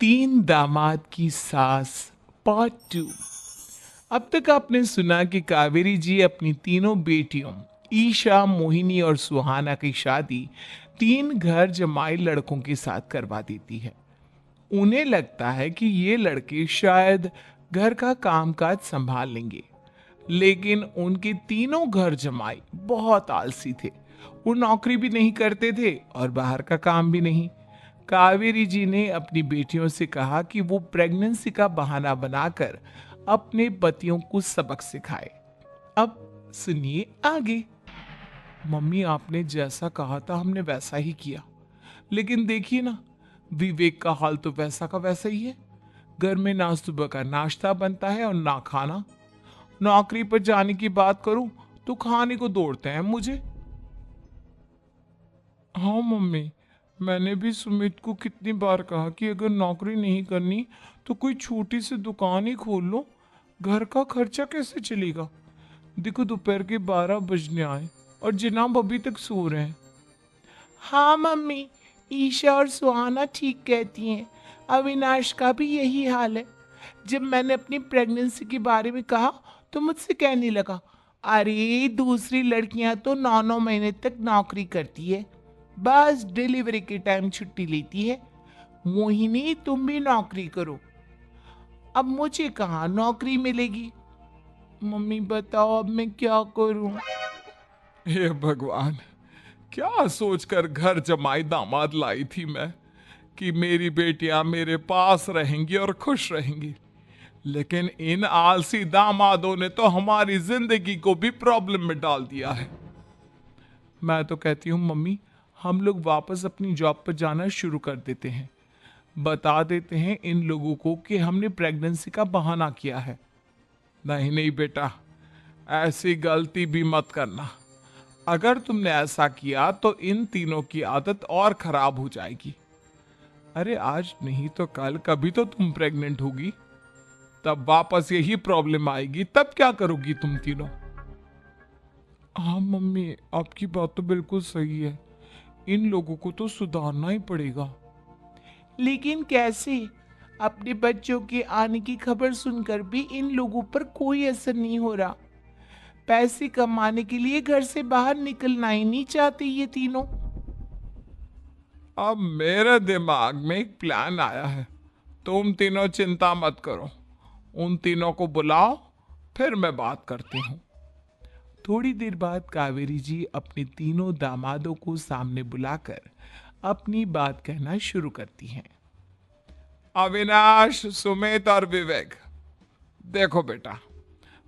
तीन दामाद की सास पार्ट 2। अब तक आपने सुना कि कावेरी जी अपनी तीनों बेटियों ईशा, मोहिनी और सुहाना की शादी तीन घर जमाई लड़कों के साथ करवा देती है। उन्हें लगता है कि ये लड़के शायद घर का कामकाज संभाल लेंगे, लेकिन उनके तीनों घर जमाई बहुत आलसी थे। वो नौकरी भी नहीं करते थे और बाहर का काम भी नहीं। कावेरी जी ने अपनी बेटियों से कहा कि वो प्रेगनेंसी का बहाना बनाकर अपने पतियों को सबक सिखाए। अब सुनिए आगे। मम्मी, आपने जैसा कहा था हमने वैसा ही किया, लेकिन देखिए ना, विवेक का हाल तो वैसा का वैसा ही है। घर में ना सुबह का नाश्ता बनता है और ना खाना। नौकरी पर जाने की बात करूं तो खाने को दौड़ते हैं मुझे। हाँ मम्मी, मैंने भी सुमित को कितनी बार कहा कि अगर नौकरी नहीं करनी तो कोई छोटी सी दुकान ही खोल लो। घर का खर्चा कैसे चलेगा? देखो, दोपहर के 12 बजने आए और जनाब अभी तक सो रहे हैं। हाँ मम्मी, ईशा और सुहाना ठीक कहती हैं। अविनाश का भी यही हाल है। जब मैंने अपनी प्रेगनेंसी के बारे में कहा तो मुझसे कहने लगा, अरे दूसरी लड़कियां तो 9 महीने तक नौकरी करती है, बस डिलीवरी के टाइम छुट्टी लेती है। मोहिनी, तुम भी नौकरी करो। अब मुझे कहाँ नौकरी मिलेगी? मम्मी बताओ, अब मैं क्या करूं? हे भगवान, क्या सोचकर घर जमाई दामाद लाई थी मैं कि मेरी बेटियां मेरे पास रहेंगी और खुश रहेंगी। लेकिन इन आलसी दामादों ने तो हमारी जिंदगी को भी प्रॉब्लम में डाल दिया है। मैं तो कहती हूँ मम्मी, हम लोग वापस अपनी जॉब पर जाना शुरू कर देते हैं। बता देते हैं इन लोगों को कि हमने प्रेगनेंसी का बहाना किया है। नहीं नहीं बेटा, ऐसी गलती भी मत करना। अगर तुमने ऐसा किया तो इन तीनों की आदत और खराब हो जाएगी। अरे आज नहीं तो कल कभी तो तुम प्रेग्नेंट होगी, तब वापस यही प्रॉब्लम आएगी। तब क्या करोगी तुम तीनों? हाँ मम्मी, आपकी बात तो बिल्कुल सही है। इन लोगों को तो सुधारना ही पड़ेगा। लेकिन कैसे? अपने बच्चों के आने की खबर सुनकर भी इन लोगों पर कोई असर नहीं हो रहा। पैसे कमाने के लिए घर से बाहर निकलना ही नहीं चाहते ये तीनों। अब मेरे दिमाग में एक प्लान आया है। तुम तीनों चिंता मत करो, उन तीनों को बुलाओ, फिर मैं बात करती हूँ। थोड़ी देर बाद कावेरी जी अपने तीनों दामादों को सामने बुलाकर अपनी बात कहना शुरू करती हैं। अविनाश, सुमित और विवेक, देखो बेटा,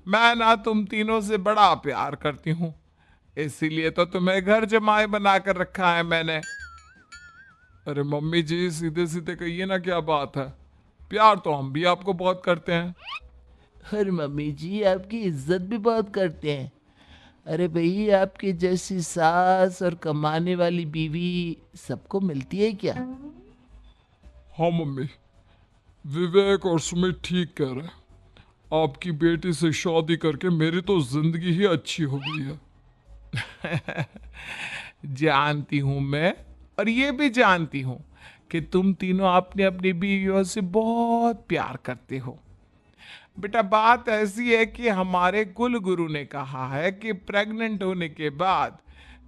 मैं ना तुम तीनों से बड़ा प्यार करती हूँ, इसीलिए तो तुम्हें घर जमाई बना कर रखा है मैंने। अरे मम्मी जी, सीधे सीधे कहिए ना, क्या बात है? प्यार तो हम भी आपको बहुत करते हैं। अरे मम्मी जी, आपकी इज्जत भी बहुत करते हैं। अरे भाई, आपकी जैसी सास और कमाने वाली बीवी सबको मिलती है क्या? हाँ मम्मी, विवेक और सुमित ठीक कह रहे हैं। आपकी बेटी से शादी करके मेरी तो जिंदगी ही अच्छी हो गई है। जानती हूं मैं, और ये भी जानती हूं कि तुम तीनों अपने अपनी बीवियों से बहुत प्यार करते हो। बेटा, बात ऐसी है कि हमारे कुल गुरु ने कहा है कि प्रेग्नेंट होने के बाद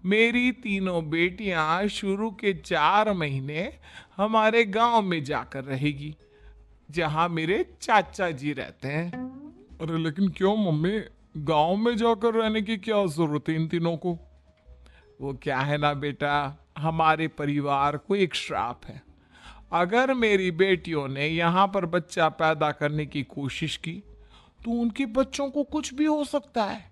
मेरी तीनों बेटियां शुरू के 4 महीने हमारे गांव में जाकर रहेगी, जहां मेरे चाचा जी रहते हैं। अरे लेकिन क्यों मम्मी, गांव में जाकर रहने की क्या जरूरत है इन तीनों को? वो क्या है ना बेटा, हमारे परिवार को एक श्राप है। अगर मेरी बेटियों ने यहाँ पर बच्चा पैदा करने की कोशिश की तो उनके बच्चों को कुछ भी हो सकता है।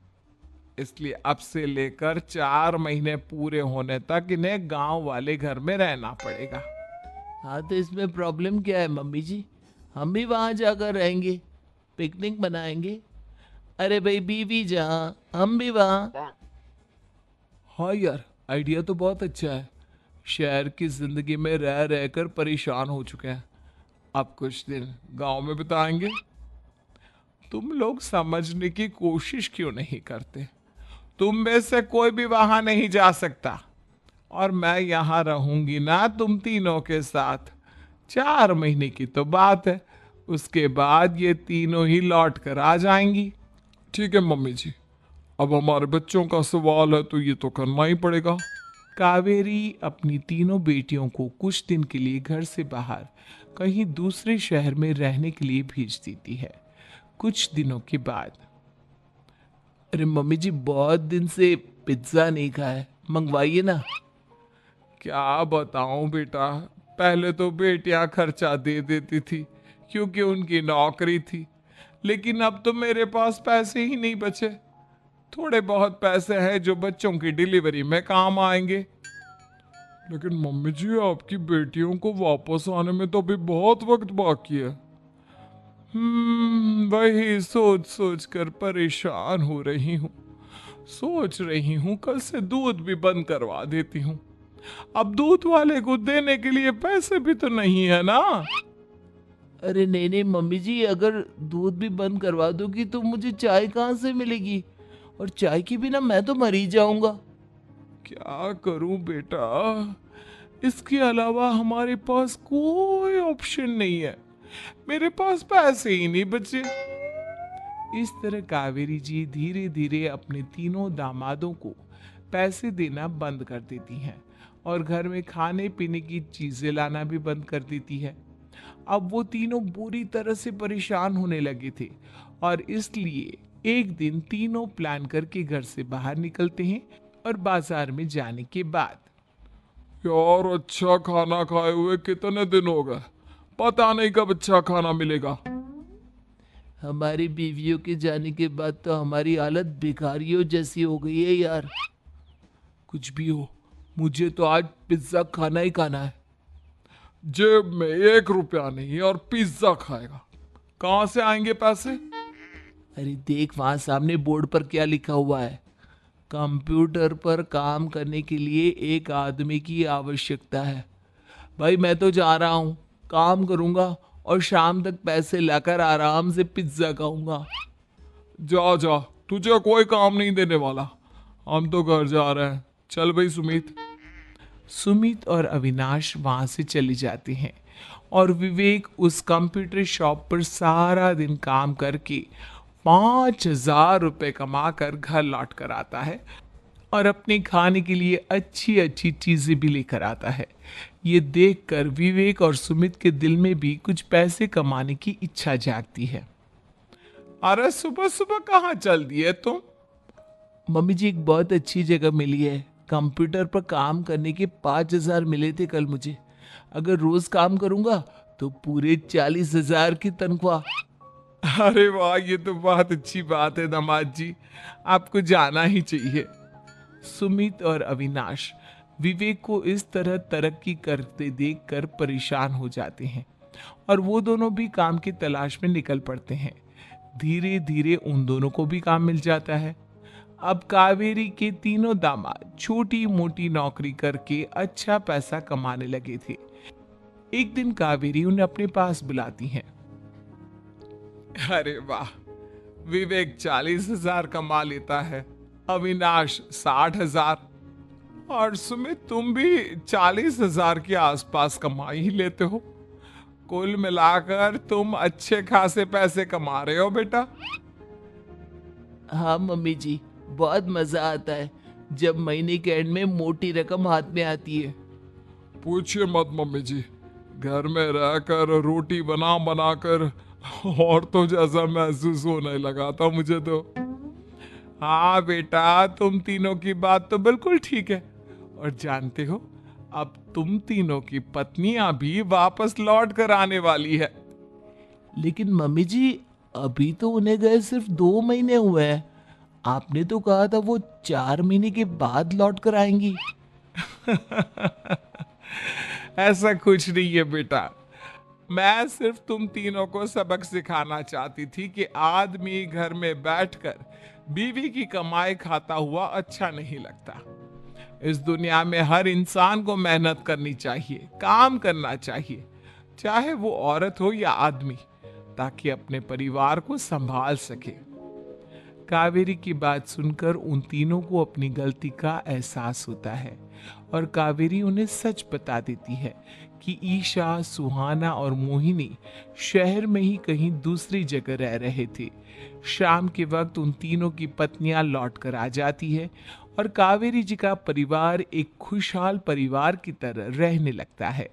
इसलिए अब से लेकर 4 महीने पूरे होने तक इन्हें गांव वाले घर में रहना पड़ेगा। हाँ, तो इसमें प्रॉब्लम क्या है मम्मी जी? हम भी वहाँ जाकर रहेंगे, पिकनिक मनाएंगे। अरे भाई बीवी जहाँ, हम भी वहाँ। हाँ यार, आइडिया तो बहुत अच्छा है। शहर की जिंदगी में रह रहकर परेशान हो चुके हैं, अब कुछ दिन गांव में बिताएंगे। तुम लोग समझने की कोशिश क्यों नहीं करते? तुम में से कोई भी वहां नहीं जा सकता, और मैं यहां रहूंगी ना तुम तीनों के साथ। 4 महीने की तो बात है, उसके बाद ये तीनों ही लौट कर आ जाएंगी। ठीक है मम्मी जी, अब हमारे बच्चों का सवाल है तो ये तो करना ही पड़ेगा। कावेरी अपनी तीनों बेटियों को कुछ दिन के लिए घर से बाहर कहीं दूसरे शहर में रहने के लिए भेज देती है। कुछ दिनों के बाद, अरे मम्मी जी, बहुत दिन से पिज्ज़ा नहीं खाया है, मंगवाइए ना। क्या बताऊं बेटा, पहले तो बेटियां खर्चा दे देती थी क्योंकि उनकी नौकरी थी, लेकिन अब तो मेरे पास पैसे ही नहीं बचे। थोड़े बहुत पैसे हैं जो बच्चों की डिलीवरी में काम आएंगे। लेकिन मम्मी जी, आपकी बेटियों को वापस आने में तो अभी बहुत वक्त बाकी है। वही सोच सोच कर परेशान हो रही हूँ। सोच रही हूँ कल से दूध भी बंद करवा देती हूँ। अब दूध वाले को देने के लिए पैसे भी तो नहीं है ना। अरे नहीं नहीं मम्मी जी, अगर दूध भी बंद करवा दोगी तो मुझे चाय कहाँ से मिलेगी? और चाय के बिना मैं तो मर ही जाऊंगा। क्या करूं बेटा, इसके अलावा हमारे पास कोई ऑप्शन नहीं है। मेरे पास पैसे ही नहीं बचे। इस तरह कावेरी जी धीरे धीरे अपने तीनों दामादों को पैसे देना बंद कर देती हैं और घर में खाने पीने की चीजें लाना भी बंद कर देती है। अब वो तीनों बुरी तरह से परेशान होने लगे थे और इसलिए एक दिन तीनों प्लान करके घर से बाहर निकलते हैं और बाजार में जाने के बाद, यार अच्छा खाना खाए हुए कितने दिन हो गए, पता नहीं कब अच्छा खाना मिलेगा। हमारी बीवियों के जाने के बाद तो हमारी हालत भिखारियों जैसी हो गई है यार। कुछ भी हो, मुझे तो आज पिज्जा खाना ही खाना है। जेब में 1 रुपया नहीं और पिज्जा खाएगा, कहां से आएंगे पैसे? अरे देख वहां सामने बोर्ड पर क्या लिखा हुआ है। कंप्यूटर पर काम करने के लिए एक आदमी की आवश्यकता है। भाई मैं तो जा रहा हूँ, काम करूँगा और शाम तक पैसे लाकर आराम से पिज्ज़ा खाऊंगा। जा जा, तुझे कोई काम नहीं देने वाला, हम तो घर जा रहे हैं। चल भाई सुमित। सुमित और अविनाश वहां से चले जाते हैं और विवेक उस कंप्यूटर शॉप पर सारा दिन काम करके 5,000 रुपए कमा कर घर लौट कर आता है और अपने खाने के लिए अच्छी अच्छी चीजें भी लेकर आता है। ये देखकर विवेक और सुमित के दिल में भी कुछ पैसे कमाने की इच्छा जागती है। अरे सुबह सुबह कहाँ चल दिए तुम? मम्मी जी, एक बहुत अच्छी जगह मिली है। कंप्यूटर पर काम करने के 5,000 मिले थे कल मुझे। अगर रोज काम करूंगा तो पूरे 40,000 की तनख्वाह। अरे वाह, ये तो बहुत अच्छी बात है दामाद जी, आपको जाना ही चाहिए। सुमित और अविनाश विवेक को इस तरह तरक्की करते देखकर परेशान हो जाते हैं और वो दोनों भी काम की तलाश में निकल पड़ते हैं। धीरे धीरे उन दोनों को भी काम मिल जाता है। अब कावेरी के तीनों दामाद छोटी मोटी नौकरी करके अच्छा पैसा कमाने लगे थे। एक दिन कावेरी उन्हें अपने पास बुलाती है। अरे वाह, विवेक 40,000 कमा लेता है, अविनाश 60,000 और सुमित तुम भी 40,000 के आसपास कमा ही लेते हो। कुल मिलाकर तुम अच्छे खासे पैसे कमा रहे हो बेटा। हाँ मम्मी जी, बहुत मजा आता है जब महीने के एंड में मोटी रकम हाथ में आती है। पूछिए मत मम्मी जी, घर में रहकर रोटी बना बनाकर और तो जैसा महसूस होने लगा था मुझे तो। हाँ बेटा, तुम तीनों की बात तो बिल्कुल ठीक है। और जानते हो, अब तुम तीनों की पत्नियां भी वापस लौट कर आने वाली है। लेकिन मम्मी जी, अभी तो उन्हें गए सिर्फ 2 महीने हुए हैं। आपने तो कहा था वो 4 महीने के बाद लौट कर आएंगी। ऐसा कुछ नहीं है बेटा, मैं सिर्फ तुम तीनों को सबक सिखाना चाहती थी कि आदमी घर में बैठकर बीवी की कमाई खाता हुआ अच्छा नहीं लगता। इस दुनिया में हर इंसान को मेहनत करनी चाहिए, काम करना चाहिए, चाहे वो औरत हो या आदमी, ताकि अपने परिवार को संभाल सके। कावेरी की बात सुनकर उन तीनों को अपनी गलती का एहसास होता है और कावेरी उन्हें सच बता देती है कि ईशा, सुहाना और मोहिनी शहर में ही कहीं दूसरी जगह रह रहे थे। शाम के वक्त उन तीनों की पत्नियां लौट कर आ जाती है और कावेरी जी का परिवार एक खुशहाल परिवार की तरह रहने लगता है।